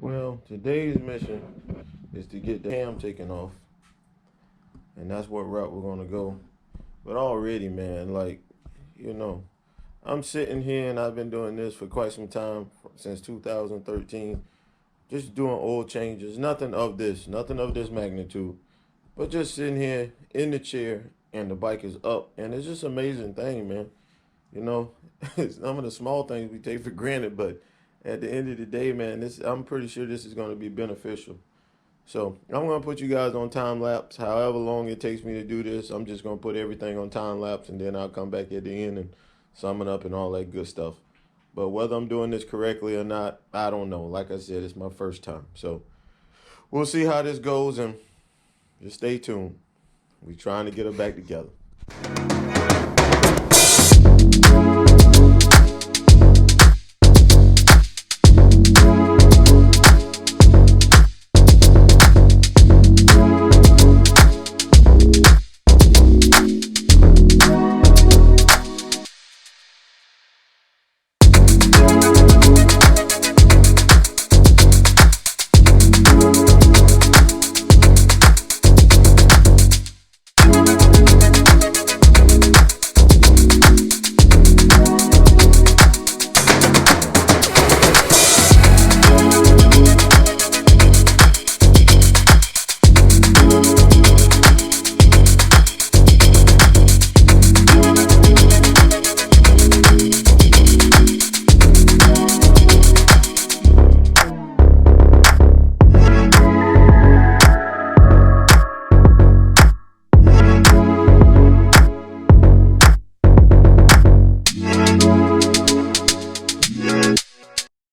Well, today's mission is to get the cam taken off, and that's what route we're gonna go. But already, man, like, you know, I'm sitting here and I've been doing this for quite some time, since 2013, just doing oil changes, nothing of this magnitude, but just sitting here in the chair and the bike is up, and it's just an amazing thing, man. You know, some of the small things we take for granted, but at the end of the day, man, I'm pretty sure this is going to be beneficial. So I'm going to put you guys on time lapse. However long it takes me to do this, I'm just going to put everything on time lapse, and then I'll come back at the end and sum it up and all that good stuff. But whether I'm doing this correctly or not, I don't know. Like I said, it's my first time. So we'll see how this goes, and just stay tuned. We're trying to get her back together.